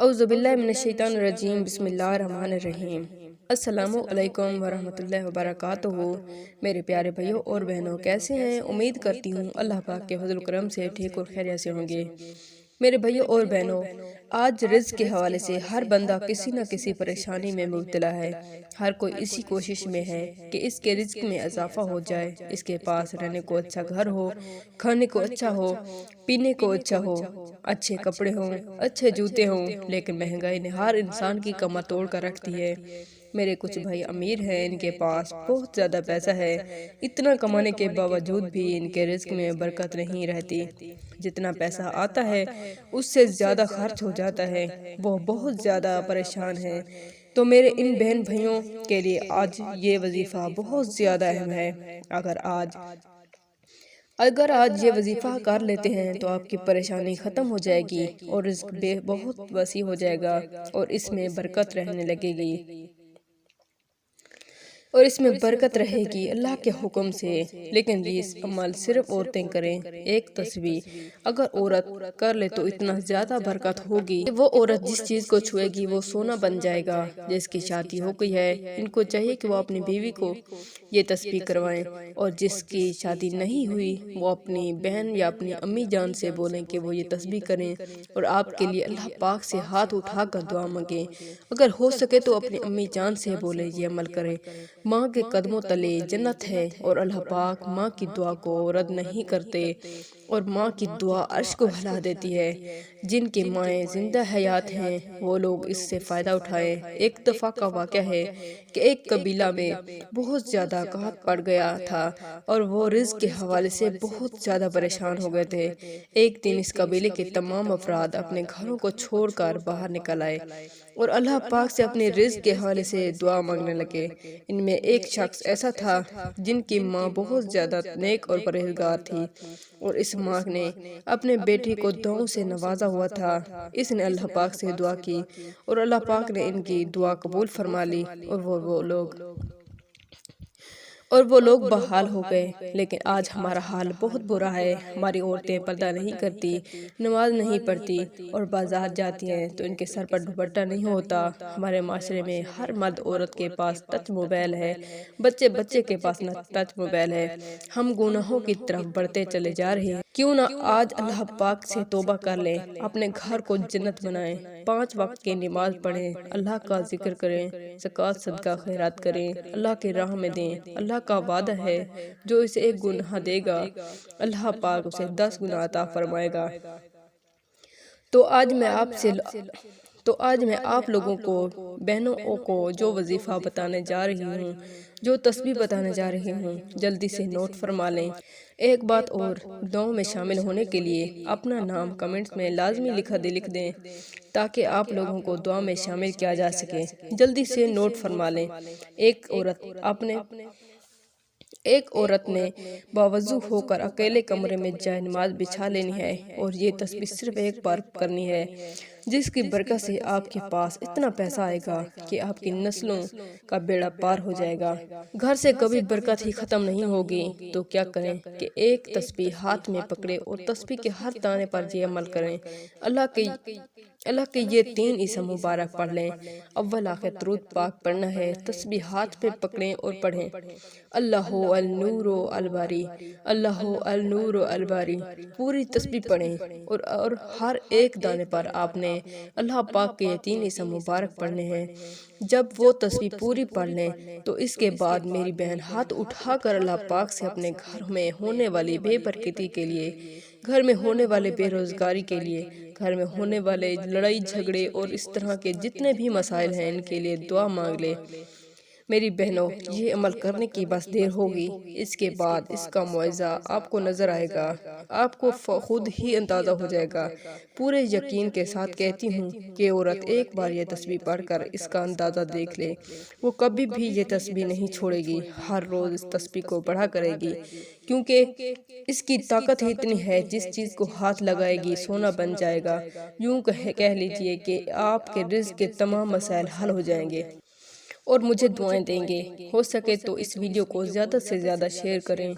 اعوذ باللہ من الشیطان الرجیم، بسم اللہ الرحمن الرحیم۔ السلام علیکم ورحمۃ اللہ وبرکاتہ۔ میرے پیارے بھائیوں اور بہنوں، کیسے ہیں؟ امید کرتی ہوں اللہ پاک کے فضل و کرم سے ٹھیک اور خیریت سے ہوں گے۔ میرے بھائیوں اور بہنوں، آج رزق کے حوالے سے ہر بندہ کسی نہ کسی پریشانی میں مبتلا ہے۔ ہر کوئی اسی کوشش میں ہے کہ اس کے رزق میں اضافہ ہو جائے، اس کے پاس رہنے کو اچھا گھر ہو، کھانے کو اچھا ہو، پینے کو اچھا ہو، اچھے کپڑے ہوں، اچھے جوتے ہوں، لیکن مہنگائی نے ہر انسان کی کمر توڑ کر رکھ دی ہے۔ میرے کچھ بھائی امیر ہیں، ان کے پاس بہت زیادہ پیسہ ہے، اتنا کمانے کے باوجود بھی ان کے رزق میں برکت نہیں رہتی۔ جتنا پیسہ آتا ہے اس سے زیادہ خرچ ہو جاتا ہے، وہ بہت زیادہ پریشان ہیں۔ تو میرے ان بہن بھائیوں کے لیے آج یہ وظیفہ بہت زیادہ اہم ہے۔ اگر آج یہ وظیفہ کر لیتے ہیں تو آپ کی پریشانی ختم ہو جائے گی اور رزق بہت وسیع ہو جائے گا اور اس میں برکت رہنے لگے گی اللہ کے حکم سے۔ لیکن یہ عمل صرف عورتیں کریں۔ ایک تسبیح اگر عورت کر لے تو اتنا زیادہ برکت ہوگی کہ وہ عورت جس چیز کو چھوئے گی وہ سونا بن جائے گا۔ جس کی شادی ہو گئی ہے ان کو چاہیے کہ وہ اپنی بیوی کو یہ تسبیح کروائیں، اور جس کی شادی نہیں ہوئی وہ اپنی بہن یا اپنی امی جان سے بولیں کہ وہ یہ تسبیح کریں اور آپ کے لیے اللہ پاک سے ہاتھ اٹھا کر دعا مانگیں۔ اگر ہو سکے تو اپنی امی جان سے بولیں، یہ عمل کریں۔ ماں کے قدموں تلے جنت ہے اور اللہ پاک ماں کی دعا کو رد نہیں کرتے، اور ماں کی دعا عرش کو ہلا دیتی ہے۔ جن کی مائیں زندہ حیات ہیں وہ لوگ اس سے فائدہ اٹھائیں۔ ایک دفعہ کا واقعہ ہے کہ ایک قبیلہ میں بہت زیادہ قحط پڑ گیا تھا اور وہ رزق کے حوالے سے بہت زیادہ پریشان ہو گئے تھے۔ ایک دن اس قبیلے کے تمام افراد اپنے گھروں کو چھوڑ کر باہر نکل آئے اور اللہ پاک سے اپنے رزق کے حوالے سے دعا مانگنے لگے۔ ان میں ایک شخص ایسا تھا جن کی ماں بہت زیادہ نیک اور پرہیزگار تھی، اور اس ماں نے اپنے بیٹی کو دعاؤں سے نوازا ہوا تھا۔ اس نے اللہ پاک سے دعا کی اور اللہ پاک نے ان کی دعا قبول فرما لی اور وہ لوگ بحال ہو گئے۔ لیکن آج ہمارا حال بہت برا ہے۔ ہماری عورتیں پردہ نہیں کرتی، نماز نہیں پڑھتی اور بازار جاتی ہیں تو ان کے سر پر دوپٹہ نہیں ہوتا۔ ہمارے معاشرے میں ہر مرد عورت کے پاس ٹچ موبائل ہے، بچے کے پاس ٹچ موبائل ہے۔ ہم گناہوں کی طرف بڑھتے چلے جا رہے ہیں۔ کیوں نہ آج اللہ پاک سے توبہ کر لیں، اپنے گھر کو جنت بنائیں، 5 وقت کی نماز پڑھیں، اللہ کا ذکر کریں، زکوٰۃ صدقہ خیرات کریں، اللہ کی راہ میں دیں۔ اللہ کا وعدہ ہے جو اسے 1 گناہ دے گا اللہ پاک اسے 10 گناہ عطا فرمائے گا۔ تو آج میں آپ لوگوں کو، بہنوں کو جو وظیفہ بتانے جا رہی ہوں، جو تسبیح بتانے جا رہی ہوں، جلدی سے نوٹ فرما لیں۔ ایک بات اور، دعاؤں میں شامل ہونے کے لیے اپنا نام کمنٹس میں لازمی لکھ دیں تاکہ آپ لوگوں کو دعا میں شامل کیا جا سکے۔ جلدی سے نوٹ فرما لیں۔ ایک عورت نے باوضو ہو کر اکیلے کمرے میں جائے نماز بچھا لینی ہے اور یہ تسبیح صرف ایک بار کرنی ہے، جس کی برکت سے آپ کے پاس اتنا پیسہ آئے گا کہ آپ کی نسلوں کا بیڑا پار ہو جائے گا۔ گھر سے کبھی برکت ہی ختم نہیں ہوگی تو کیا کریں کہ ایک تسبیح ہاتھ میں پکڑے اور تسبیح کے ہر دانے پر یہ عمل کریں۔ اللہ کے یہ 3 اسم مبارک پڑھ لیں۔ اول آخر درود پاک پڑھنا ہے۔ تسبیح ہاتھ پہ پکڑیں اور پڑھیں، اللہ النور الباری، اللہ النور الباری۔ پوری تسبیح پڑھیں اور ہر ایک دانے پر آپ نے اللہ پاک کے 3 اسم مبارک پڑھنے ہیں۔ جب وہ تسبیح پوری پڑھ لیں تو اس کے بعد میری بہن ہاتھ اٹھا کر اللہ پاک سے اپنے گھر میں ہونے والی بے برکتی کے لیے، گھر میں ہونے والے بے روزگاری کے لیے، گھر میں ہونے والے لڑائی جھگڑے اور اس طرح کے جتنے بھی مسائل ہیں ان کے لیے دعا مانگ لے۔ میری بہنوں، یہ عمل کرنے کی بس دیر ہوگی، اس کے بعد اس کا معاوضہ آپ کو نظر آئے گا، آپ کو خود ہی اندازہ ہو جائے گا۔ پورے یقین کے ساتھ کہتی ہوں کہ عورت ایک بار یہ تسبیح پڑھ کر اس کا اندازہ دیکھ لے، وہ کبھی بھی یہ تسبیح نہیں چھوڑے گی، ہر روز اس تسبیح کو پڑھا کرے گی، کیونکہ اس کی طاقت ہی اتنی ہے، جس چیز کو ہاتھ لگائے گی سونا بن جائے گا۔ یوں کہہ لیجئے کہ آپ کے رزق کے تمام مسائل حل ہو جائیں گے اور مجھے دعائیں دیں گے۔ ہو سکے تو اس ویڈیو کو زیادہ سے زیادہ شیئر کریں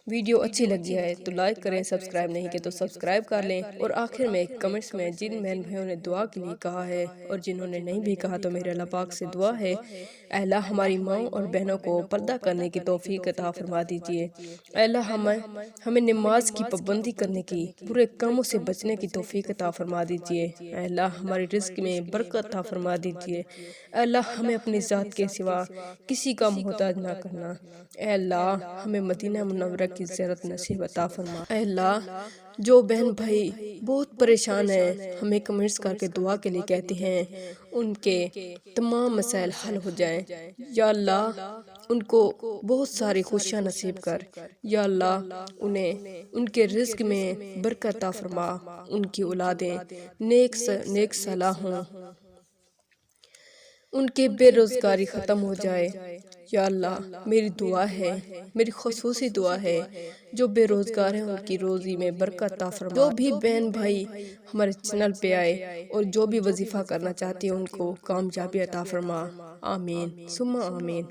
ویڈیو اچھی لگی ہے تو لائک کریں، سبسکرائب نہیں کہ تو سبسکرائب کر لیں، اور آخر میں کمنٹس میں جن بہن بھائیوں نے دعا کے لیے کہا ہے اور جنہوں نے نہیں بھی کہا تو میرے اللہ پاک سے دعا ہے، اے اللہ ہماری ماں اور بہنوں کو پردہ کرنے کی توفیق عطا فرما دیجیے، اے اللہ ہمیں نماز کی پابندی کرنے کی، برے کاموں سے بچنے کی توفیق عطا فرما دیجیے، اے اللہ ہماری رزق میں برکت عطا فرما دیجیے، اے اللہ ہمیں اپنی ذات کے سوا کسی کا محتاج نہ کرنا، اے اللہ ہمیں مدینہ منورہ کی زیارت نصیب عطا فرما، اے اللہ جو بہن بھائی بہت پریشان ہیں ہمیں کمنٹس کر کے دعا کے لیے کہتے ہیں ان کے تمام مسائل حل ہو جائیں، یا اللہ ان کو بہت ساری خوشیاں نصیب کر، یا اللہ انہیں ان کے رزق میں برکت عطا فرما، ان کی اولادیں نیک صلاح ہوں، ان کے بے روزگاری ختم ہو جائے، یا اللہ میری دعا ہے، میری خصوصی دعا ہے جو بے روزگار ہیں ان کی روزی میں برکت عطا فرما، جو بھی بہن بھائی ہمارے چینل پہ آئے اور جو بھی وظیفہ کرنا چاہتے ہیں ان کو کامیابی عطا فرما، آمین ثم آمین۔